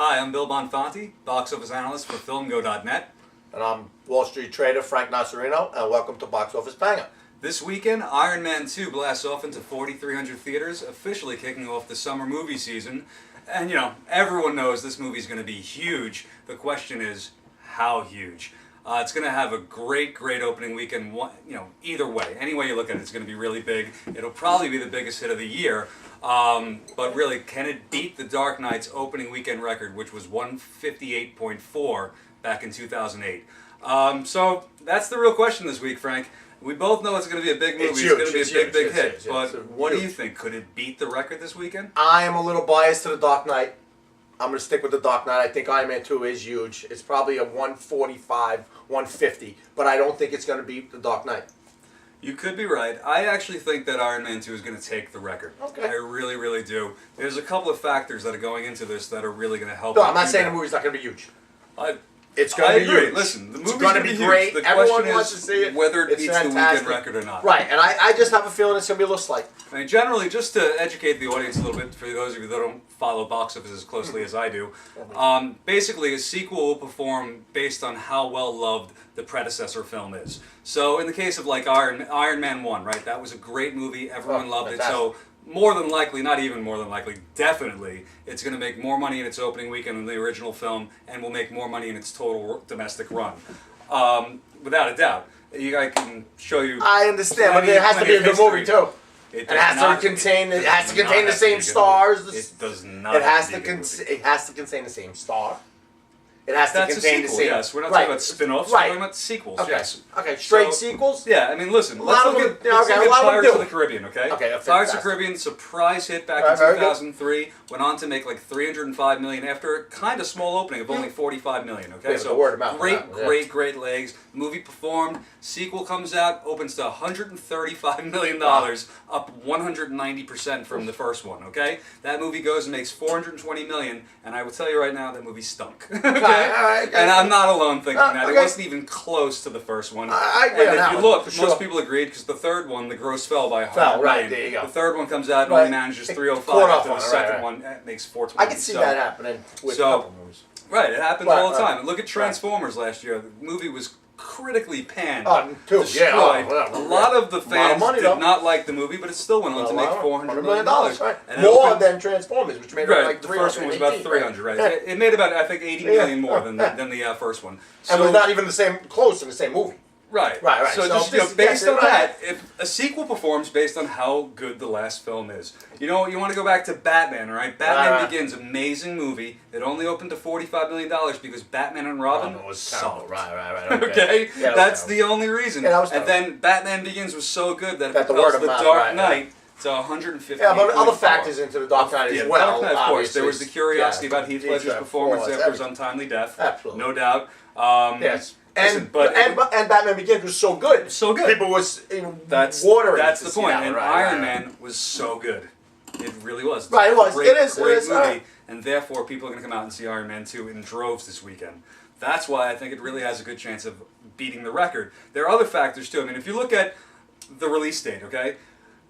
Hi, I'm Bill Bonfanti, box office analyst for FilmGo.net. And I'm Wall Street trader Frank Nocerino, and welcome to Box Office Banger. This weekend, Iron Man 2 blasts off into 4,300 theaters, officially kicking off the summer movie season. And, everyone knows this movie's going to be huge. The question is, how huge? It's going to have a great opening weekend, either way. Any way you look at it, it's going to be really big. It'll probably be the biggest hit of the year. But really, can it beat The Dark Knight's opening weekend record, which was 158.4 back in 2008? So that's the real question this week, Frank. We both know it's going to be a big movie. It's going to be a big hit. But what do you think? Could it beat the record this weekend? I am a little biased to The Dark Knight. I'm going to stick with The Dark Knight. I think Iron Man 2 is huge. It's probably a 145, 150, but I don't think it's going to beat The Dark Knight. You could be right. I actually think that Iron Man 2 is going to take the record. Okay. I really do. There's a couple of factors that are going into this that are really going to help. No, I'm not saying the movie's not going to be huge. It's going to be agree. huge. Listen, the movie's movie's going to be great. The Everyone question wants to see it. Whether it It's beats the fantastic. weekend record or not. Right, and I just have a feeling it's going to be a little slight. I mean, generally, just to educate the audience a little bit, for those of you that don't follow box office as closely as I do, basically a sequel will perform based on how well loved the predecessor film is. So in the case of like Iron Man 1, right, that was a great movie, everyone loved it, so more than likely, not even more than likely, definitely, it's going to make more money in its opening weekend than the original film, and will make more money in its total domestic run. Without a doubt. I can show you. I understand, but it has to be a good movie too. It has to contain the same stars. It does not. It has to contain the same star. It has to contain the same. Yes, we're not talking about spin-offs. We're talking about sequels. Okay. Yes. Okay. Straight sequels. Yeah, I mean, listen. Let's look at Pirates of the Caribbean. Okay. Pirates of the Caribbean, surprise hit back in 2003. Went on to make like $305 million after a kind of small opening of only $45 million. Okay. So word of mouth. Great legs. Movie performed. Sequel comes out, opens to $135 million, up 190% from the first one. Okay. That movie goes and makes $420 million, and I will tell you right now, that movie stunk. Okay. And I'm not alone thinking that. It wasn't even close to the first one. I agree on that if you look, most people agreed, because the third one, the gross fell by $100 million. There you go. The third one comes out and only manages 305 after the second one makes 420. I can see that happening with a couple movies. Right, it happens all the time. And look at Transformers last year. The movie was critically panned, destroyed. A lot of the fans did not like the movie, but it still went on to make $400 million. More than Transformers, which made like $300. The first one was about $300, right? It made about, I think, $80 million more than the first one. And was not even close in the same movie. Right. So just based on that, if a sequel performs based on how good the last film is. You want to go back to Batman, right? Batman Begins, amazing movie. It only opened to $45 million because Batman and Robin was sucked. Right. Okay? That's the only reason. And then Batman Begins was so good that it propels The Dark Knight to 150. Yeah, but other factors into The Dark Knight as well. Of course, there was the curiosity about Heath Ledger's performance after his untimely death. Absolutely. No doubt. Yes. And Batman Begins was so good. So good. People was watering. That's the point. And Iron Man was so good. It really was. Right, it was. Great It movie, and therefore people are going to come out and see Iron Man 2 in droves this weekend. That's why I think it really has a good chance of beating the record. There are other factors too. I mean, if you look at the release date, okay?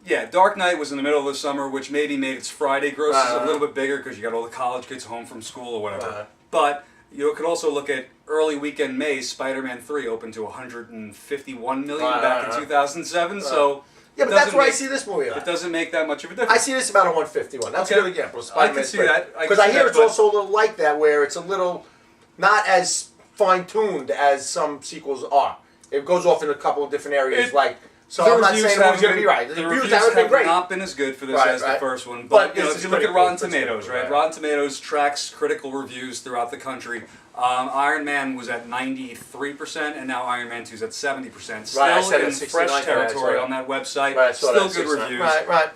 Yeah, Dark Knight was in the middle of the summer, which maybe made its Friday grosses a little bit bigger because you got all the college kids home from school or whatever. But you could also look at early weekend May. Spider-Man 3 opened to $151 million back in 2007. So yeah, but that's where I see this movie. It doesn't make that much of a difference. I see this about a 151. That's good again. I can see that. Because I hear it's also a little like that, where it's a little not as fine-tuned as some sequels are. It goes off in a couple of different areas, So I'm not saying the movie's going to be right. The reviews haven't been great. Not been as good for this as the first one. But if you look at Rotten Tomatoes, right? Rotten Tomatoes tracks critical reviews throughout the country. Iron Man was at 93%, and now Iron Man 2 is at 70%. Still in fresh territory on that website. Still good reviews.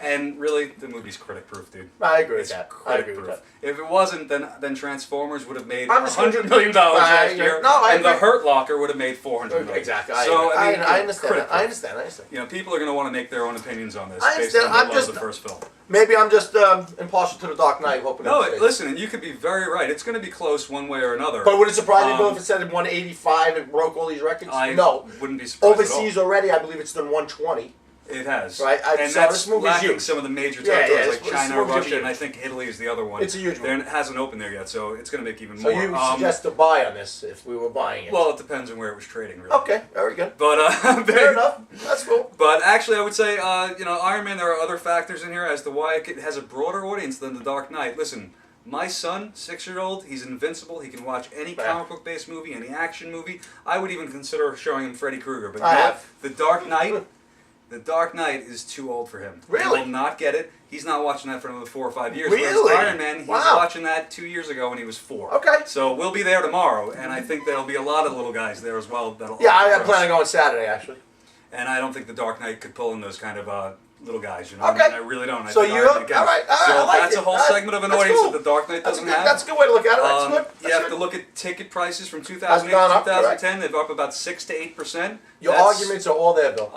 And really, the movie's critic-proof, dude. I agree with that. If it wasn't, then Transformers would have made $100 million last year, and The Hurt Locker would have made $400 million. Exactly. So I understand. I understand. People are going to want to make their own opinions on this based on the first film. Maybe I'm just impartial to The Dark Knight, hoping. No, listen, and you could be very right. It's going to be close one way or another. But would it surprise you, Bill, if it said 185 and broke all these records? No, wouldn't be surprised. Overseas already, I believe it's done 120. It has. Right? And so that's this movie's lacking huge. some of the major Yeah, territories yeah, like this China, movie's Russia, huge. and I think Italy is the other one. It's a huge There movie. hasn't opened there yet, so it's going to make even So more. you suggest to buy on this if we were buying it? Well, it depends on where it was trading, really. Okay, very good. But Fair enough. That's cool. But actually, I would say, Iron Man. There are other factors in here as to why it has a broader audience than The Dark Knight. Listen. My son, 6-year-old, he's invincible. He can watch any comic book based movie, any action movie. I would even consider showing him Freddy Krueger. But I have. The Dark Knight, The Dark Knight is too old for him. Really? He will not get it. He's not watching that for another 4 or 5 years. Really? Whereas Iron Man, he was Wow. watching that 2 years ago when he was 4. Okay. So we'll be there tomorrow, and I think there'll be a lot of little guys there as well. That'll Yeah, open I for plan on us. going Saturday, actually. And I don't think The Dark Knight could pull in those kind of little guys, you know. Okay. I really don't. I So think you, Iron Man can. all right, So I like that's it. a whole All right, segment of an that's audience cool. that The Dark Knight doesn't have. That's a good way to look at it. That's good. You That's have to good. look at ticket prices from 2008 gone to up, 2010. They've up about 6 to 8%. Your arguments are all there, Bill.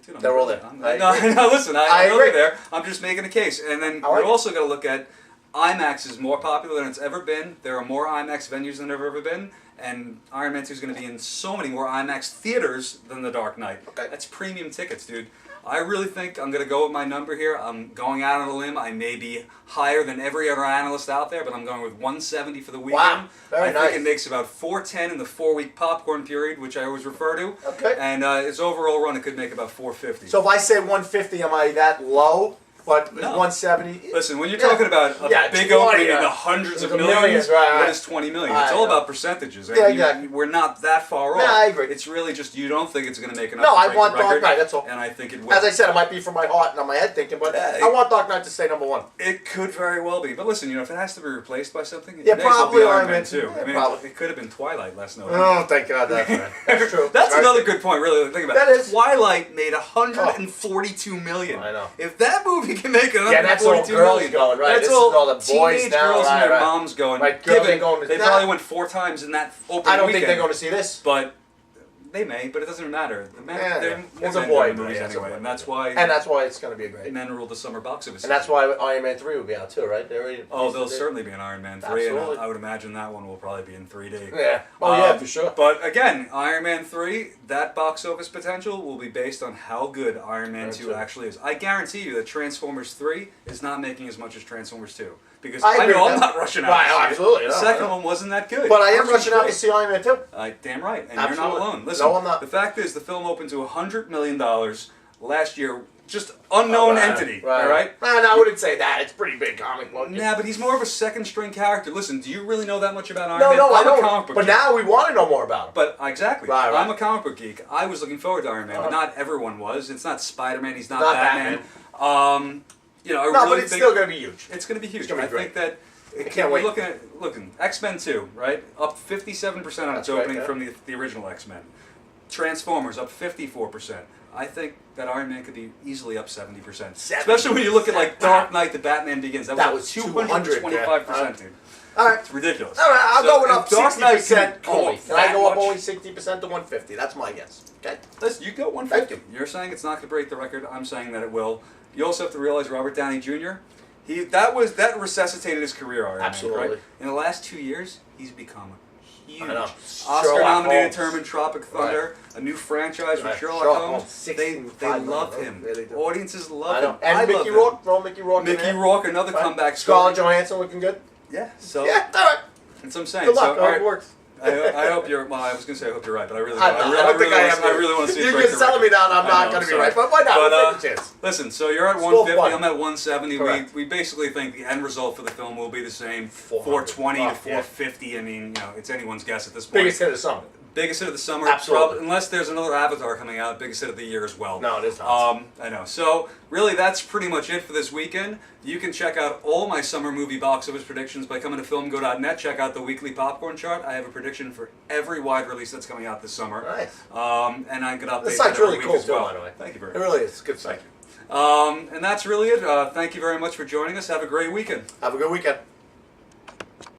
Dude, They're all there. I know, listen, I know agree. they're there. I'm just making a case. And then I like you're it. also going to look at IMAX is more popular than it's ever been. There are more IMAX venues than there have ever been. And Iron Man 2 is going to be in so many more IMAX theaters than The Dark Knight. Okay. That's premium tickets, dude. I really think I'm going to go with my number here. I'm going out on a limb. I may be higher than every other analyst out there, but I'm going with 170 for the weekend. Wow. Very I nice. think it makes about 410 in the 4-week popcorn period, which I always refer to. Okay. And its overall run, it could make about 450. So if I say 150, am I that low? But No. 170? Listen, when you're talking about a big 20, opening in the hundreds of millions, right. what is 20 million? I It's all know. about percentages. Yeah, You- exactly. We're not that far off. No, I agree. It's really just you don't think it's going to make enough No, to I break want the Dark record, Knight, that's all. And I think it will. As I said, it might be from my heart and on my head thinking, but Yeah, I want Dark Knight to stay number 1. It could very well be. But listen, if it has to be replaced by something, it Yeah, may as well probably be Iron Iron Man Man 2. too. I mean, Probably. it could have been Twilight last November. Oh, thank God that's right. That's true. That's Right. another good point, really. Think about That it. is. Twilight made 142 million. I know. If that movie can make Yeah, that's all 142 girls million, going, right? That's This is all the boys teenage now, girls right, and their right. moms going. Right, girls Given ain't going to- they Nah. probably went 4 times in that opening I don't weekend. think they're going to see this. But they may, but it doesn't matter. The men, Yeah, they're yeah. more It's a men boy, going to movies yeah, it's a anyway, boy. and that's why And that's why it's going to be a great. men rule the summer box office. And that's why Iron Man 3 will be out too, right? There'll certainly be an Iron Man 3, and Absolutely. I would imagine that one will probably be in 3D. Yeah. Oh, yeah, for sure. But again, Iron Man 3, that box office potential will be based on how good Iron Man 2 actually is. I guarantee you that Transformers 3 is not making as much as Transformers 2. Because I I agree know with I'm that. not rushing out Right, to see absolutely, it. no, The I second know. one wasn't that good. But I am First rushing was out to great. see Iron Man 2. Damn right, and Absolutely. you're not alone. Listen, No, I'm not. The fact is, the film opened to $100 million last year. Just unknown entity, all right? Man, I wouldn't say that. It's pretty big comic book. Nah, but he's more of a second-string character. Listen, do you really know that much about Iron No, Man? no, I I'm a comic don't. book But geek. now we want to know more about him. But exactly, Right, right. I'm a comic book geek. I was looking forward to Iron Man, but not everyone was. It's not Spider-Man. He's not Batman. I No, really but it's think still going to be huge. it's going to be huge. It's gonna be I think great. that can't we're wait. looking X-Men 2, right? Up 57% on its That's right, opening yeah. from the original X-Men. Transformers up 54%. I think that Iron Man could be easily up 70%. Especially when you look at like Dark Knight, the Batman Begins. That was 225%, dude. All right. It's ridiculous. All right, I'll So, go with if up Dark Knight 60% can only. go Can I that go up much- only 60% to 150? That's my guess. Okay. Listen, you go Thank 150. you. You're saying it's not going to break the record. I'm saying that it will. You also have to realize Robert Downey Jr. That resuscitated his career. Iron Man, Absolutely. right? In the last 2 years, he's become huge. I know. Oscar-nominated Sherlock Term in Tropic Thunder, a new franchise with Right. Sherlock Sherlock Holmes. Holmes, They 65 love million. him. Yeah, they do. Audiences love I know. him. And I Mickey love him. Rourke. Throw Mickey Rourke in Mickey there. Rourke, another Right. comeback Scarlett story. Johansson looking good. Yeah. So Yeah, all right. that's what I'm saying. Good luck. So, I all hope right. it works. I hope you're. Well, I was going to say I hope you're right, but I really. I don't think I am. I really want to see. it You're break just the telling me record. that I'm I not know, going to be sorry. right, but why not? But, We'll take a chance. Listen, so you're at It's still 150. fun. I'm at 170. Correct. We basically think the end result for the film will be the same. 400. 420 to Yeah. 450. I mean, it's anyone's guess at this point. Biggest hit of the summer. Biggest hit of the summer. Absolutely. Unless there's another Avatar coming out, biggest hit of the year as well. No, it is not. I know. So, really, that's pretty much it for this weekend. You can check out all my summer movie box office predictions by coming to filmgo.net. Check out the weekly popcorn chart. I have a prediction for every wide release that's coming out this summer. Nice. And I can update The that site's every really week cool, as too, well. by the way. Thank you very It much. really is. It's a good site. And that's really it. Thank you very much for joining us. Have a great weekend. Have a good weekend.